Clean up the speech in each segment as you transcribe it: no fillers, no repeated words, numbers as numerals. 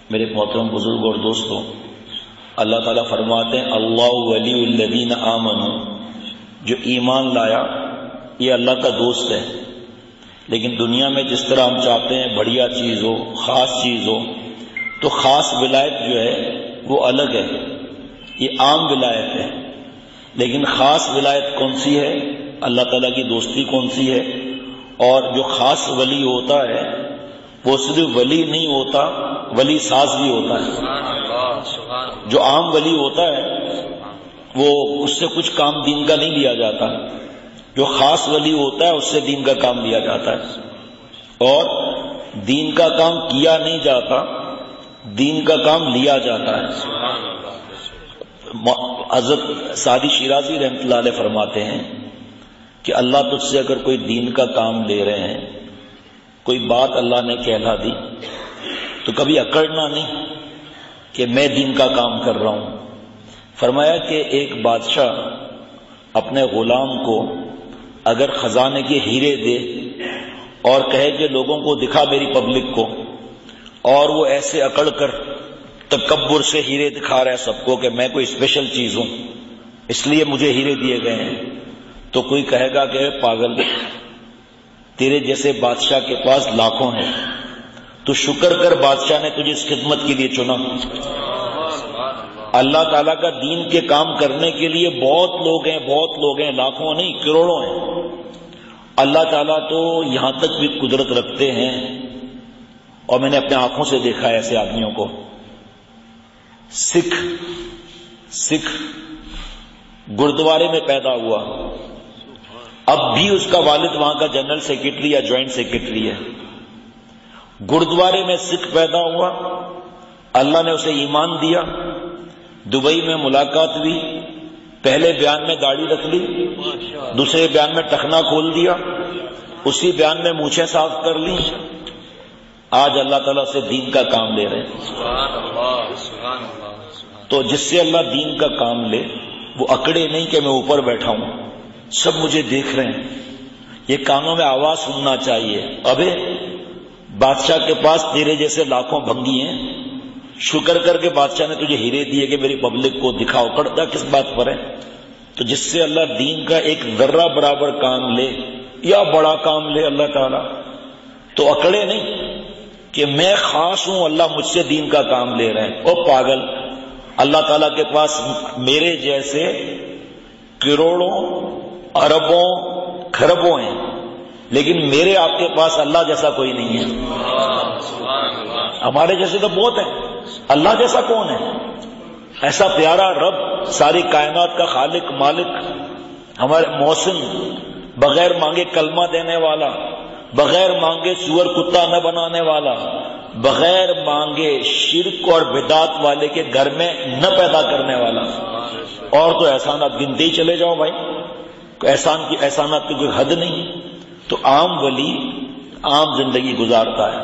میرے محترم بزرگ اور دوستوں، اللہ تعالیٰ فرماتے ہیں اللہ ولی الذین آمنوا، جو ایمان لایا یہ اللہ کا دوست ہے۔ لیکن دنیا میں جس طرح ہم چاہتے ہیں بڑھیا چیز ہو، خاص چیز ہو، تو خاص ولایت جو ہے وہ الگ ہے، یہ عام ولایت ہے۔ لیکن خاص ولایت کون سی ہے؟ اللہ تعالیٰ کی دوستی کون سی ہے؟ اور جو خاص ولی ہوتا ہے وہ صرف ولی نہیں ہوتا، ولی ساز بھی ہوتا ہے۔ جو عام ولی ہوتا ہے وہ اس سے کچھ کام دین کا نہیں لیا جاتا، جو خاص ولی ہوتا ہے اس سے دین کا کام لیا جاتا ہے، اور دین کا کام کیا نہیں جاتا، دین کا کام لیا جاتا ہے۔ حضرت سعدی شیرازی رحمۃ اللہ علیہ فرماتے ہیں کہ اللہ تجھ سے اگر کوئی دین کا کام لے رہے ہیں، کوئی بات اللہ نے کہلا دی، تو کبھی اکڑنا نہیں کہ میں دین کا کام کر رہا ہوں۔ فرمایا کہ ایک بادشاہ اپنے غلام کو اگر خزانے کے ہیرے دے اور کہے کہ لوگوں کو دکھا میری پبلک کو، اور وہ ایسے اکڑ کر تکبر سے ہیرے دکھا رہا ہے سب کو کہ میں کوئی اسپیشل چیز ہوں اس لیے مجھے ہیرے دیے گئے ہیں، تو کوئی کہے گا کہ پاگل، تیرے جیسے بادشاہ کے پاس لاکھوں ہیں، تو شکر کر بادشاہ نے تجھے اس خدمت کے لیے چنا۔ اللہ تعالیٰ کا دین کے کام کرنے کے لیے بہت لوگ ہیں، لاکھوں نہیں کروڑوں ہیں۔ اللہ تعالیٰ تو یہاں تک بھی قدرت رکھتے ہیں، اور میں نے اپنے آنکھوں سے دیکھا ہے ایسے آدمیوں کو۔ سکھ گردوارے میں پیدا ہوا، اب بھی اس کا والد وہاں کا جنرل سیکرٹری یا جوائنٹ سیکرٹری ہے۔ گردوارے میں سکھ پیدا ہوا، اللہ نے اسے ایمان دیا، دبئی میں ملاقات ہوئی، پہلے بیان میں داڑھی رکھ لی، دوسرے بیان میں ٹخنا کھول دیا، اسی بیان میں مونچھیں صاف کر لی، آج اللہ تعالیٰ سے دین کا کام لے رہے ہیں۔ تو جس سے اللہ دین کا کام لے وہ اکڑے نہیں کہ میں اوپر بیٹھا ہوں، سب مجھے دیکھ رہے ہیں، یہ کانوں میں آواز سننا چاہیے۔ ابے بادشاہ کے پاس تیرے جیسے لاکھوں بھنگی ہیں، شکر کر کے بادشاہ نے تجھے ہیرے دیے کہ میری پبلک کو دکھاؤ، پڑتا کس بات پر ہے؟ تو جس سے اللہ دین کا ایک ذرہ برابر کام لے یا بڑا کام لے اللہ تعالیٰ، تو اکڑے نہیں کہ میں خاص ہوں، اللہ مجھ سے دین کا کام لے رہے ہیں۔ او پاگل، اللہ تعالیٰ کے پاس میرے جیسے کروڑوں اربوں کھربوں ہیں، لیکن میرے آپ کے پاس اللہ جیسا کوئی نہیں ہے۔ ہمارے جیسے تو بہت ہیں، اللہ جیسا کون ہے؟ ایسا پیارا رب، ساری کائنات کا خالق مالک، ہمارے محسن، بغیر مانگے کلمہ دینے والا، بغیر مانگے سور کتا نہ بنانے والا، بغیر مانگے شرک اور بدعت والے کے گھر میں نہ پیدا کرنے والا۔ اور تو احسانات گنتے ہی چلے جاؤ بھائی، احسانات کی کوئی حد نہیں۔ تو عام ولی عام زندگی گزارتا ہے،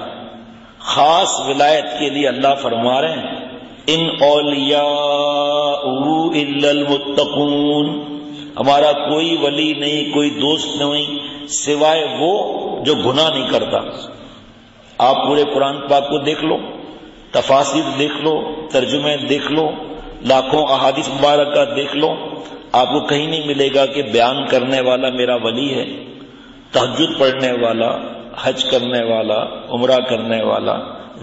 خاص ولایت کے لیے اللہ فرما رہے ہیں ان اولیاء الا المتقون، ہمارا کوئی ولی نہیں، کوئی دوست نہیں سوائے وہ جو گناہ نہیں کرتا۔ آپ پورے قرآن پاک کو دیکھ لو، تفاسیر دیکھ لو، ترجمے دیکھ لو، لاکھوں احادیث مبارکہ دیکھ لو، آپ کو کہیں نہیں ملے گا کہ بیان کرنے والا میرا ولی ہے، تہجد پڑھنے والا، حج کرنے والا، عمرہ کرنے والا،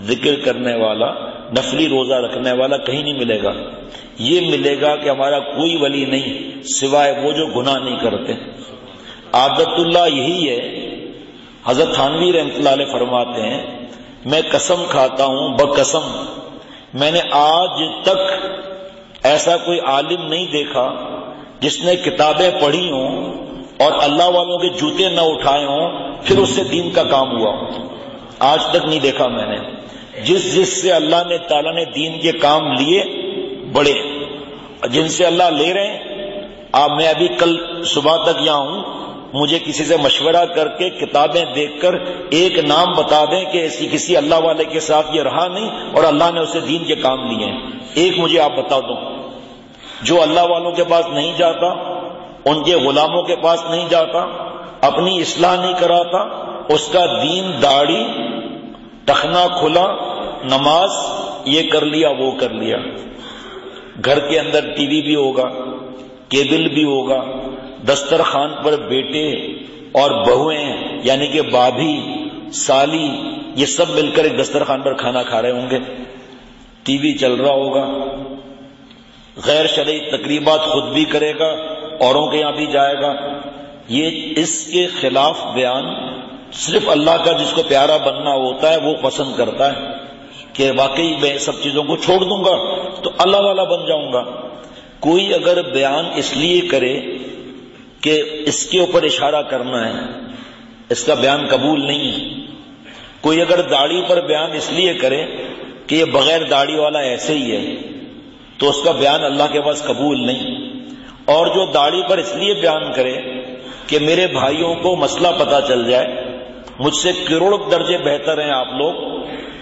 ذکر کرنے والا، نفلی روزہ رکھنے والا، کہیں نہیں ملے گا۔ یہ ملے گا کہ ہمارا کوئی ولی نہیں سوائے وہ جو گناہ نہیں کرتے۔ عادت اللہ یہی ہے۔ حضرت تھانوی رحمۃ اللہ علیہ فرماتے ہیں میں قسم کھاتا ہوں بقسم، میں نے آج تک ایسا کوئی عالم نہیں دیکھا جس نے کتابیں پڑھی ہوں اور اللہ والوں کے جوتے نہ اٹھائے ہوں پھر اس سے دین کا کام ہوا ہو، آج تک نہیں دیکھا میں نے۔ جس سے اللہ نے تعالیٰ نے دین کے کام لیے بڑے، جن سے اللہ لے رہے ہیں، میں ابھی کل صبح تک یہاں ہوں، مجھے کسی سے مشورہ کر کے کتابیں دیکھ کر ایک نام بتا دیں کہ ایسی کسی اللہ والے کے ساتھ یہ رہا نہیں اور اللہ نے اسے دین کے کام لیے ہیں، ایک مجھے آپ بتا دو۔ جو اللہ والوں کے پاس نہیں جاتا، ان کے غلاموں کے پاس نہیں جاتا، اپنی اصلاح نہیں کراتا، اس کا دین داڑھی، ٹخنا کھلا، نماز یہ کر لیا وہ کر لیا، گھر کے اندر ٹی وی بھی ہوگا، کیبل بھی ہوگا، دسترخوان پر بیٹے اور بہویں یعنی کہ بھابھی سالی یہ سب مل کر ایک دسترخوان پر کھانا کھا رہے ہوں گے، ٹی وی چل رہا ہوگا، غیر شرعی تقریبات خود بھی کرے گا، اوروں کے یہاں بھی جائے گا۔ یہ اس کے خلاف بیان صرف اللہ کا جس کو پیارا بننا ہوتا ہے وہ پسند کرتا ہے کہ واقعی میں سب چیزوں کو چھوڑ دوں گا تو اللہ والا بن جاؤں گا۔ کوئی اگر بیان اس لیے کرے کہ اس کے اوپر اشارہ کرنا ہے، اس کا بیان قبول نہیں ہے۔ کوئی اگر داڑھی پر بیان اس لیے کرے کہ یہ بغیر داڑھی والا ایسے ہی ہے تو اس کا بیان اللہ کے پاس قبول نہیں۔ اور جو داڑھی پر اس لیے بیان کرے کہ میرے بھائیوں کو مسئلہ پتہ چل جائے، مجھ سے کروڑوں درجے بہتر ہیں آپ لوگ،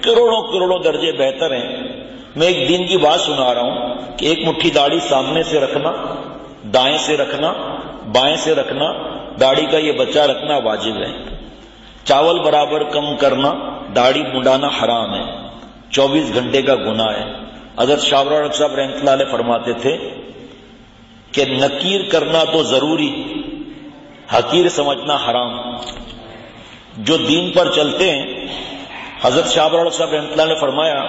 کروڑوں درجے بہتر ہیں، میں ایک دین کی بات سنا رہا ہوں کہ ایک مٹھی داڑھی سامنے سے رکھنا، دائیں سے رکھنا، بائیں سے رکھنا، داڑھی کا یہ بچہ رکھنا واجب ہے، چاول برابر کم کرنا، داڑھی منڈانا حرام ہے، 24 گھنٹے کا گناہ ہے۔ حضرت شاہ ابرار صاحب رحمۃ اللہ علیہ فرماتے تھے کہ نکیر کرنا تو ضروری، حقیر سمجھنا حرام۔ جو دین پر چلتے ہیں، حضرت شاہ ابرار صاحب رحمۃ اللہ نے فرمایا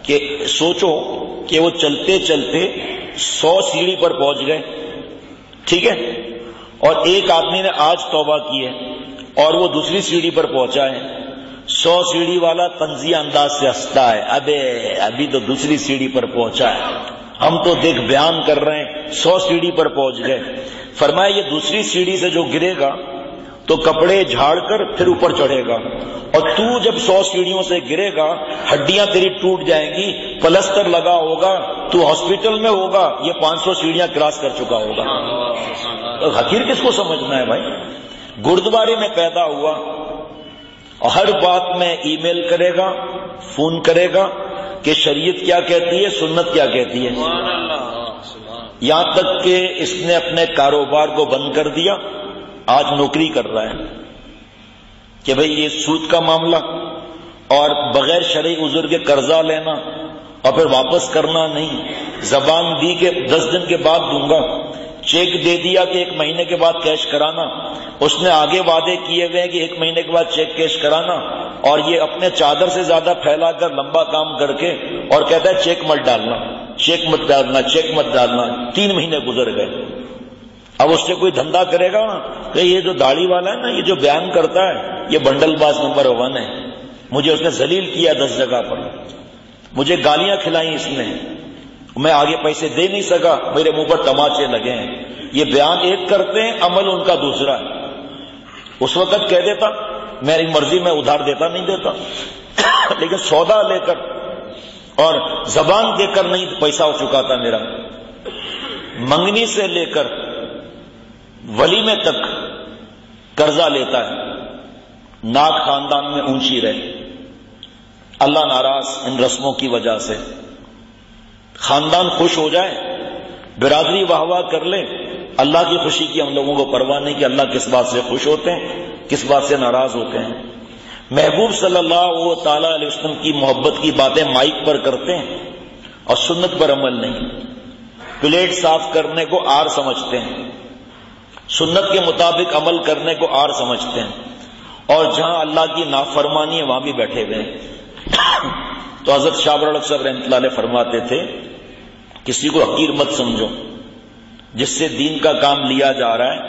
کہ سوچو کہ وہ چلتے چلتے 100 سیڑھی پر پہنچ گئے، ٹھیک ہے، اور ایک آدمی نے آج توبہ کی ہے اور وہ دوسری سیڑھی پر پہنچا ہے، 100 سیڑھی والا طنزیہ انداز سے ہنستا ہے، ابھی تو دوسری سیڑھی پر پہنچا ہے، ہم تو دیکھ بیان کر رہے ہیں 100 سیڑھی پر پہنچ گئے۔ فرمایا یہ دوسری سیڑھی سے جو گرے گا تو کپڑے جھاڑ کر پھر اوپر چڑھے گا، اور تو جب 100 سیڑھیوں سے گرے گا ہڈیاں تیری ٹوٹ جائیں گی، پلستر لگا ہوگا، تو ہاسپٹل میں ہوگا، یہ 500 سیڑھیاں کراس کر چکا ہوگا۔ حقیر کس کو سمجھنا ہے بھائی؟ گردوارے میں پیدا ہوا، ہر بات میں ای میل کرے گا، فون کرے گا کہ شریعت کیا کہتی ہے، سنت کیا کہتی ہے، یہاں تک کہ اس نے اپنے کاروبار کو بند کر دیا، آج نوکری کر رہا ہے کہ بھئی یہ سود کا معاملہ اور بغیر شرعی عذر کے قرضہ لینا اور پھر واپس کرنا نہیں، زبان دی کہ 10 دن کے بعد دوں گا، چیک دے دیا کہ 1 مہینے کے بعد کیش کرانا، اس نے آگے وعدے کیے ہوئے کہ 1 مہینے کے بعد چیک کیش کرانا، اور یہ اپنے چادر سے زیادہ پھیلا کر لمبا کام کر کے اور کہتا ہے چیک مت ڈالنا، چیک مت ڈالنا، چیک مت ڈالنا۔ 3 مہینے گزر گئے۔ اب اس سے کوئی دھندا کرے گا نا کہ یہ جو داڑھی والا ہے نا، یہ جو بیان کرتا ہے یہ بنڈل باز نمبر 1 ہے، مجھے اس نے ذلیل کیا 10 جگہ پر، مجھے گالیاں کھلائیں اس نے، میں آگے پیسے دے نہیں سکا، میرے منہ پر تماچے لگے ہیں۔ یہ بیان ایک کرتے ہیں، عمل ان کا دوسرا ہے۔ اس وقت کہہ دیتا میری مرضی میں ادھار دیتا نہیں دیتا، لیکن سودا لے کر اور زبان دے کر نہیں پیسہ ہو چکا تھا میرا، منگنی سے لے کر ولیمے تک قرضہ لیتا ہے، ناک خاندان میں اونچی رہے، اللہ ناراض ان رسموں کی وجہ سے، خاندان خوش ہو جائے، برادری واہ واہ کر لے، اللہ کی خوشی کی ہم لوگوں کو پرواہ نہیں کہ اللہ کس بات سے خوش ہوتے ہیں، کس بات سے ناراض ہوتے ہیں۔ محبوب صلی اللہ تعالی علیہ وسلم کی محبت کی باتیں مائک پر کرتے ہیں اور سنت پر عمل نہیں، پلیٹ صاف کرنے کو آر سمجھتے ہیں، سنت کے مطابق عمل کرنے کو آر سمجھتے ہیں، اور جہاں اللہ کی نافرمانی ہے وہاں بھی بیٹھے ہوئے ہیں۔ تو حضرت شاہ ابرار صاحب رحمۃ اللہ علیہ فرماتے تھے کسی کو حقیر مت سمجھو، جس سے دین کا کام لیا جا رہا ہے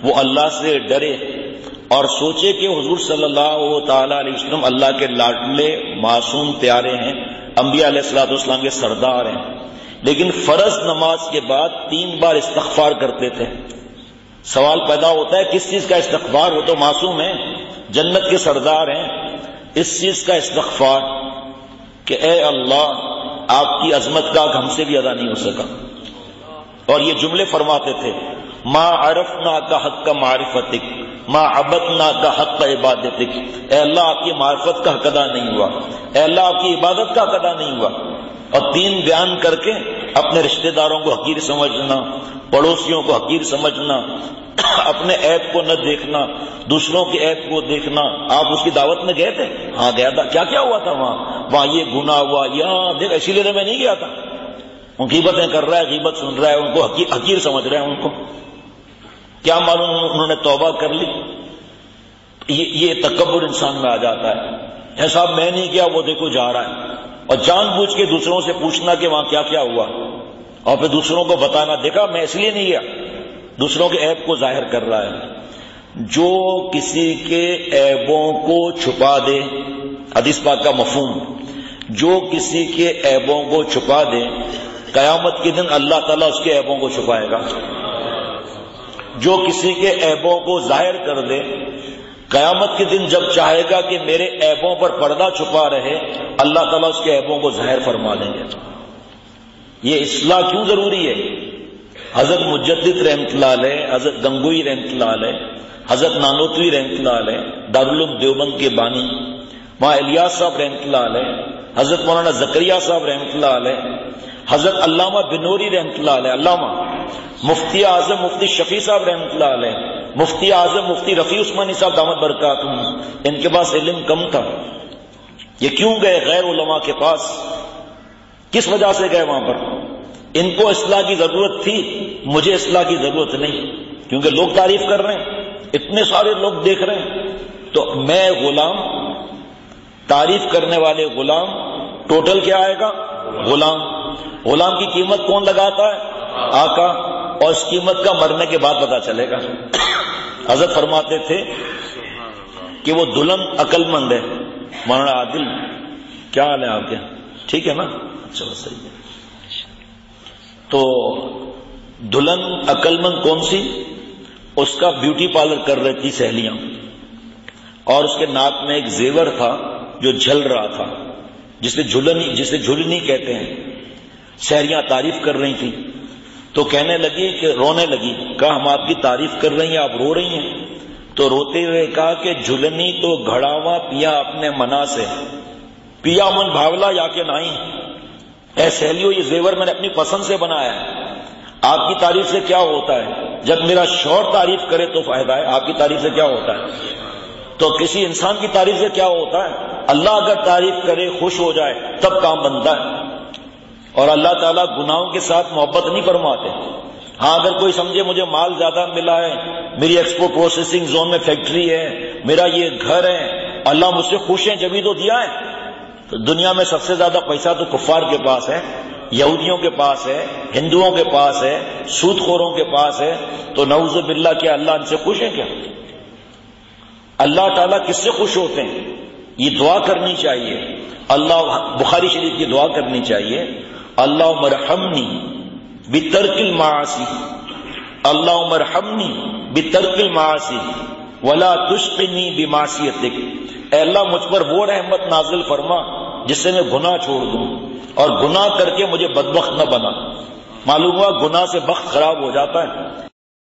وہ اللہ سے ڈرے اور سوچے کہ حضور صلی اللہ تعالی علیہ وسلم اللہ کے لاڈلے معصوم پیارے ہیں، انبیاء علیہ الصلوۃ والسلام کے سردار ہیں، لیکن فرض نماز کے بعد 3 بار استغفار کرتے تھے۔ سوال پیدا ہوتا ہے کس چیز کا استغفار؟ وہ تو معصوم ہیں، جنت کے سردار ہیں، اس چیز کا استغفار کہ اے اللہ آپ کی عظمت کا ہم سے بھی ادا نہیں ہو سکا۔ اور یہ جملے فرماتے تھے ما عرفنا کا حق کا معرفتک، ما عبدنا کا حق کا عبادتک، اے اللہ آپ کی معرفت کا حق ادا نہیں ہوا، اے اللہ آپ کی عبادت کا حق ادا نہیں ہوا۔ اور 3 بیان کر کے اپنے رشتہ داروں کو حقیر سمجھنا، پڑوسیوں کو حقیر سمجھنا، اپنے عیب کو نہ دیکھنا، دوسروں کے عیب کو دیکھنا۔ آپ اس کی دعوت میں گئے تھے؟ ہاں گیا تھا۔ کیا کیا ہوا تھا وہاں یہ گناہ ہوا، یہاں دیکھ اسی لیے میں نہیں گیا تھا۔ ان غیبتیں کر رہا ہے، غیبت سن رہا ہے، ان کو حقیر سمجھ رہے ہیں۔ ان کو کیا معلوم انہوں نے توبہ کر لی؟ یہ تکبر انسان میں آ جاتا ہے۔ اے صاحب میں نہیں کیا، وہ دیکھو جا رہا ہے، اور جان بوجھ کے دوسروں سے پوچھنا کہ وہاں کیا کیا ہوا، اور پھر دوسروں کو بتانا دیکھا میں اس لیے نہیں گیا، دوسروں کے عیب کو ظاہر کر رہا ہے۔ جو کسی کے عیبوں کو چھپا دے، حدیث پاک کا مفہوم، جو کسی کے عیبوں کو چھپا دے، قیامت کے دن اللہ تعالیٰ اس کے عیبوں کو چھپائے گا۔ جو کسی کے عیبوں کو ظاہر کر دے، قیامت کے دن جب چاہے گا کہ میرے عیبوں پر پردہ چھپا رہے، اللہ تعالیٰ اس کے عیبوں کو ظاہر فرما دیں گے۔ یہ اصلاح کیوں ضروری ہے؟ حضرت مجدد رحمۃ اللہ علیہ، حضرت گنگوئی رحمۃ اللہ علیہ، حضرت نانوتوی رحمۃ اللہ علیہ، دارالعلوم دیوبند کے بانی، وہاں الیاس صاحب رحمۃ اللہ علیہ، حضرت مولانا زکریا صاحب رحمۃ اللہ علیہ، حضرت علامہ بنوری رحمۃ اللہ علیہ، علامہ مفتی اعظم مفتی شفیع صاحب رحمۃ اللہ علیہ، مفتی اعظم مفتی رفیع عثمانی صاحب دامت برکاتہم، ان کے پاس علم کم تھا۔ یہ کیوں گئے غیر علماء کے پاس؟ کس وجہ سے گئے وہاں پر؟ ان کو اصلاح کی ضرورت تھی، مجھے اصلاح کی ضرورت نہیں، کیونکہ لوگ تعریف کر رہے ہیں، اتنے سارے لوگ دیکھ رہے ہیں، تو میں غلام، تعریف کرنے والے غلام، ٹوٹل کیا آئے گا؟ غلام۔ غلام کی قیمت کون لگاتا ہے؟ آقا، اور اس قیمت کا مرنے کے بعد پتہ چلے گا۔ حضرت فرماتے تھے کہ وہ دلہن عقل مند ہے۔ مولانا عادل کیا حال ہے آپ کے؟ ٹھیک ہے نا؟ چلو صحیح ہے۔ تو دلہن عقل مند کون سی؟ اس کا بیوٹی پارلر کر رہی تھی سہیلیاں، اور اس کے ناک میں ایک زیور تھا جو جھل رہا تھا، جسے جھلنی کہتے ہیں۔ سہیلیاں تعریف کر رہی تھیں، تو کہنے لگی کہ رونے لگی، کہا ہم آپ کی تعریف کر رہی ہیں، آپ رو رہی ہیں؟ تو روتے ہوئے کہا کہ جھلنی تو گھڑاوا پیا اپنے منا سے، پیا من بھاولا یا کہ نہیں۔ اے سہیلیو، یہ زیور میں نے اپنی پسند سے بنایا ہے، آپ کی تعریف سے کیا ہوتا ہے؟ جب میرا شوہر تعریف کرے تو فائدہ ہے، آپ کی تعریف سے کیا ہوتا ہے؟ تو کسی انسان کی تعریف سے کیا ہوتا ہے؟ اللہ اگر تعریف کرے، خوش ہو جائے، تب کام بنتا ہے۔ اور اللہ تعالیٰ گناہوں کے ساتھ محبت نہیں فرماتے۔ ہاں اگر کوئی سمجھے مجھے مال زیادہ ملا ہے، میری ایکسپورٹ پروسیسنگ زون میں فیکٹری ہے، میرا یہ گھر ہے، اللہ مجھ سے خوش ہیں جبھی تو دیا ہے۔ تو دنیا میں سب سے زیادہ پیسہ تو کفار کے پاس ہے، یہودیوں کے پاس ہے، ہندوؤں کے پاس ہے، سود خوروں کے پاس ہے، تو نعوذ باللہ کیا اللہ ان سے خوش ہے کیا؟ اللہ تعالیٰ کس سے خوش ہوتے ہیں؟ یہ دعا کرنی چاہیے، اللہ بخاری شریف کی دعا کرنی چاہیے، اللہم ارحمنی بترک المعاصی، اللہم ارحمنی بترک المعاصی ولا تشقنی بمعصیتک۔ اے اللہ مجھ پر وہ رحمت نازل فرما جس سے میں گناہ چھوڑ دوں، اور گناہ کر کے مجھے بدبخت نہ بنا۔ معلوم ہوا گناہ سے بخت خراب ہو جاتا ہے۔